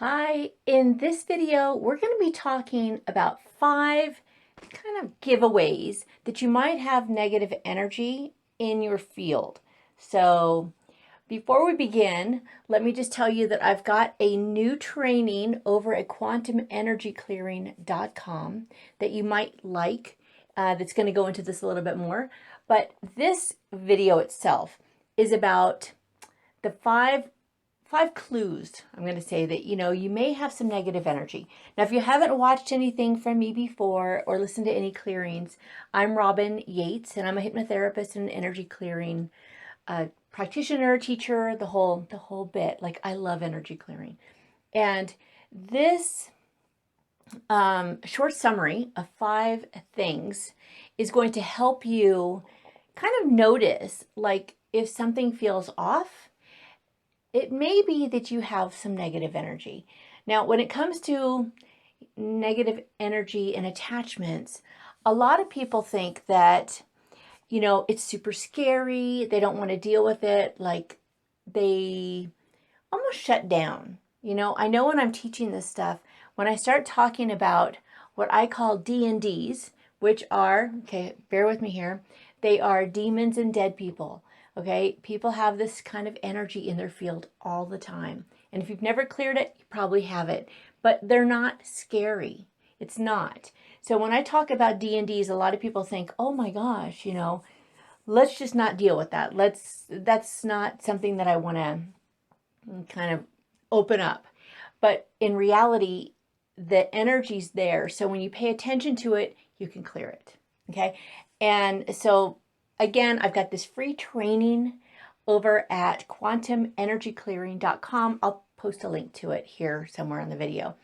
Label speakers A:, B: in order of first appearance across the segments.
A: Hi, in this video, we're going to be talking about 5 kind of giveaways that you might have negative energy in your field. So before we begin, let me just tell you that I've got a new training over at quantumenergyclearing.com that you might like, that's going to go into this a little bit more. But this video itself is about the five clues, I'm going to say, that you may have some negative energy. Now, if you haven't watched anything from me before or listened to any clearings, I'm Robin Yates, and I'm a hypnotherapist and an energy clearing practitioner, teacher, the whole bit. Like, I love energy clearing. And this short summary of 5 things is going to help you kind of notice, like, if something feels off. It may be that you have some negative energy. Now, when it comes to negative energy and attachments, a lot of people think that, it's super scary. They don't want to deal with it. Like, they almost shut down. I know when I'm teaching this stuff, when I start talking about what I call D&Ds, which are, okay, bear with me here, they are demons and dead people. Okay, people have this kind of energy in their field all the time. And if you've never cleared it, you probably have it. But they're not scary. It's not. So when I talk about D&Ds, a lot of people think, oh my gosh, let's just not deal with that. That's not something that I want to kind of open up. But in reality, the energy's there. So when you pay attention to it, you can clear it. Okay. And so again, I've got this free training over at quantumenergyclearing.com. I'll post a link to it here somewhere in the video.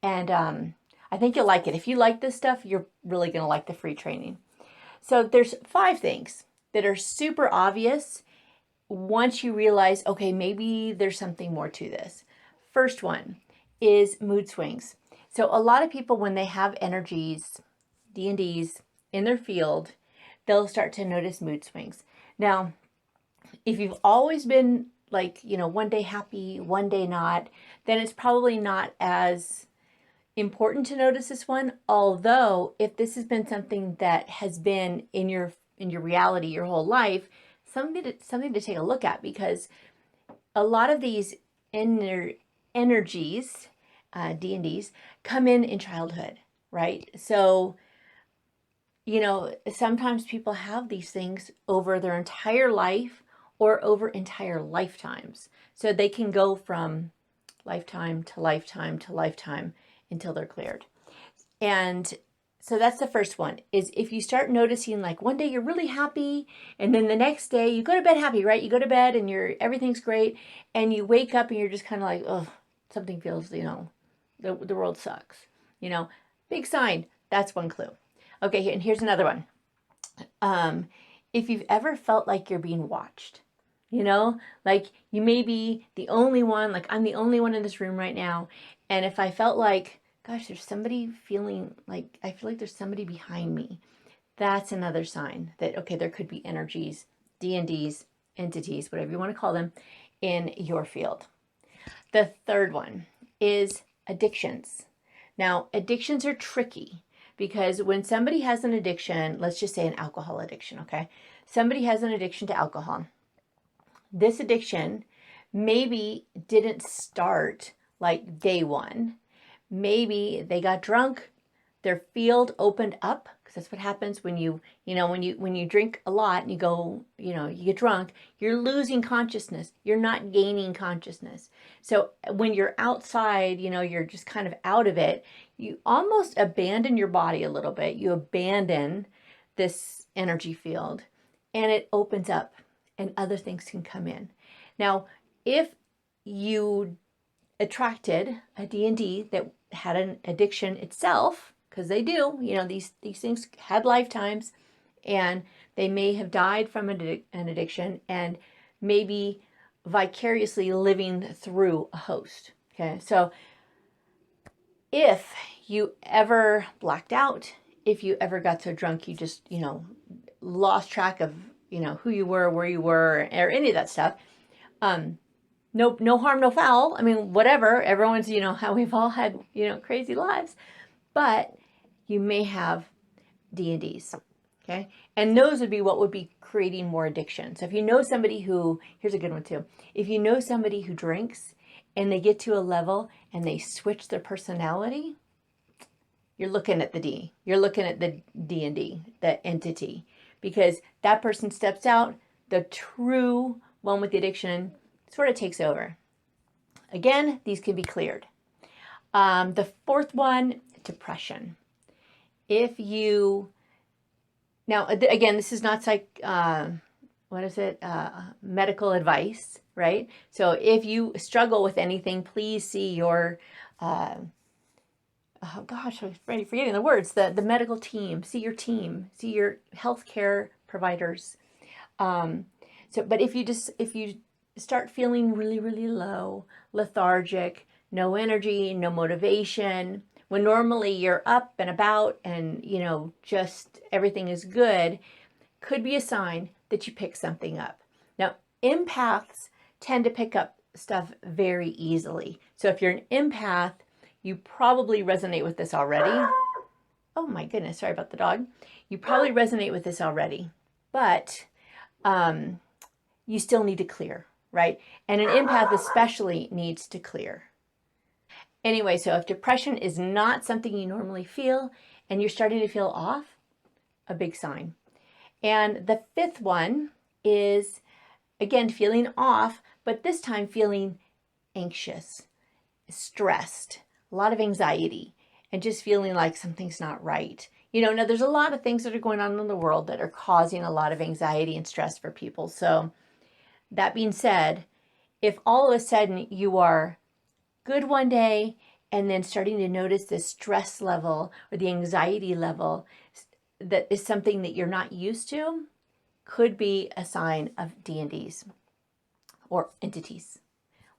A: And I think you'll like it. If you like this stuff, you're really going to like the free training. So there's 5 things that are super obvious once you realize, okay, maybe there's something more to this. First one is mood swings. So a lot of people, when they have energies, D&Ds in their field, they'll start to notice mood swings. Now, if you've always been like, one day happy, one day not, then it's probably not as important to notice this one. Although, if this has been something that has been in your reality your whole life, something to take a look at, because a lot of these energies, D&Ds, come in childhood, right? So sometimes people have these things over their entire life or over entire lifetimes. So they can go from lifetime to lifetime to lifetime until they're cleared. And so that's the first one, is if you start noticing, like, one day you're really happy, and then the next day you go to bed happy, right? You go to bed and everything's great, and you wake up and you're just kind of like, oh, something feels, the world sucks. Big sign. That's one clue. Okay, and here's another one. If you've ever felt like you're being watched, like you may be the only one, like I'm the only one in this room right now. And if I felt like, gosh, there's somebody feeling like, I feel like there's somebody behind me, that's another sign that, okay, there could be energies, D&Ds, entities, whatever you want to call them, in your field. The third one is addictions. Now, addictions are tricky, because when somebody has an addiction, let's just say an alcohol addiction, okay? Somebody has an addiction to alcohol. This addiction maybe didn't start like day one. Maybe they got drunk, their field opened up, because that's what happens when you drink a lot and you go, you get drunk, you're losing consciousness. You're not gaining consciousness. So when you're outside, you're just kind of out of it, you almost abandon your body a little bit. You abandon this energy field, and it opens up and other things can come in. Now, if you attracted a D&D that had an addiction itself, because they do, these things had lifetimes, and they may have died from an addiction and maybe vicariously living through a host. Okay, so if you ever blacked out, if you ever got so drunk you just, lost track of, who you were, where you were, or any of that stuff, no harm, no foul. I mean, whatever. Everyone's, how we've all had, crazy lives. But you may have D&Ds, okay? And those would be what would be creating more addiction. So if you know somebody who, here's a good one too. If you know somebody who drinks and they get to a level and they switch their personality, you're looking at the D. You're looking at the D&D, the entity, because that person steps out, the true one with the addiction sort of takes over. Again, these can be cleared. The fourth one, depression. If you, now again, this is not medical advice, right? So if you struggle with anything, please see your, oh gosh, I'm forgetting the words, the medical team, see your healthcare providers. But if you start feeling really, really low, lethargic, no energy, no motivation, when normally you're up and about and, just everything is good, could be a sign that you pick something up. Now, empaths tend to pick up stuff very easily. So if you're an empath, you probably resonate with this already. Oh my goodness, sorry about the dog. You probably resonate with this already, but you still need to clear, right? And an empath especially needs to clear. Anyway, so if depression is not something you normally feel and you're starting to feel off, a big sign. And the fifth one is, again, feeling off, but this time feeling anxious, stressed, a lot of anxiety, and just feeling like something's not right. Now there's a lot of things that are going on in the world that are causing a lot of anxiety and stress for people. So that being said, if all of a sudden you are good one day and then starting to notice the stress level or the anxiety level that is something that you're not used to, could be a sign of D&Ds or entities,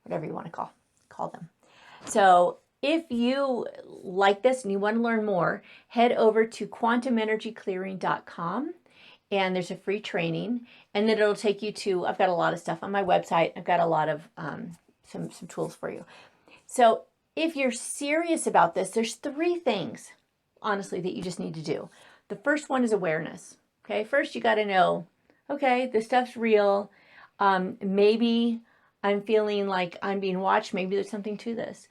A: whatever you want to call them. So if you like this and you want to learn more, head over to quantumenergyclearing.com and there's a free training, and then it'll take you to, I've got a lot of stuff on my website. I've got a lot of some tools for you. So if you're serious about this, there's 3 things, honestly, that you just need to do. The first one is awareness. Okay, first you got to know, okay, this stuff's real. Maybe I'm feeling like I'm being watched. Maybe there's something to this.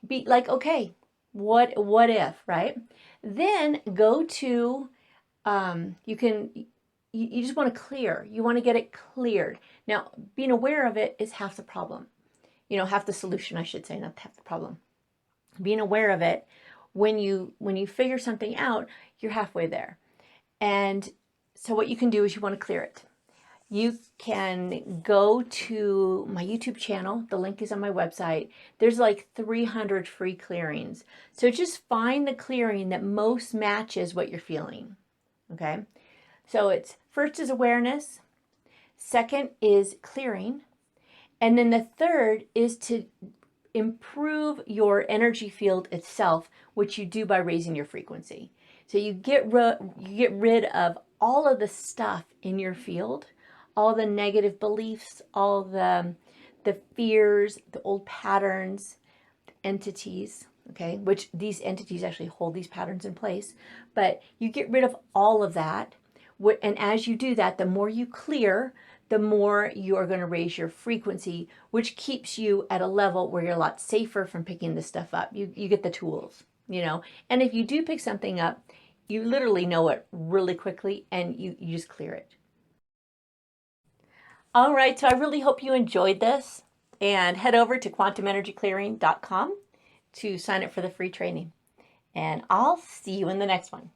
A: Be like, okay, what if, right? Then go to, you just want to clear. You want to get it cleared. Now, being aware of it is half the problem. Half the solution, I should say, not half the problem. Being aware of it, when you figure something out, you're halfway there. And so what you can do is you want to clear it. You can go to my YouTube channel. The link is on my website. There's like 300 free clearings. So just find the clearing that most matches what you're feeling. Okay? So it's first is awareness. Second is clearing. And then the third is to improve your energy field itself, which you do by raising your frequency. So you get rid of all of the stuff in your field, all the negative beliefs, all the fears, the old patterns, the entities, okay, which these entities actually hold these patterns in place. But you get rid of all of that. And as you do that, the more you clear, the more you are going to raise your frequency, which keeps you at a level where you're a lot safer from picking this stuff up. You get the tools, And if you do pick something up, you literally know it really quickly and you just clear it. All right, so I really hope you enjoyed this, and head over to quantumenergyclearing.com to sign up for the free training. And I'll see you in the next one.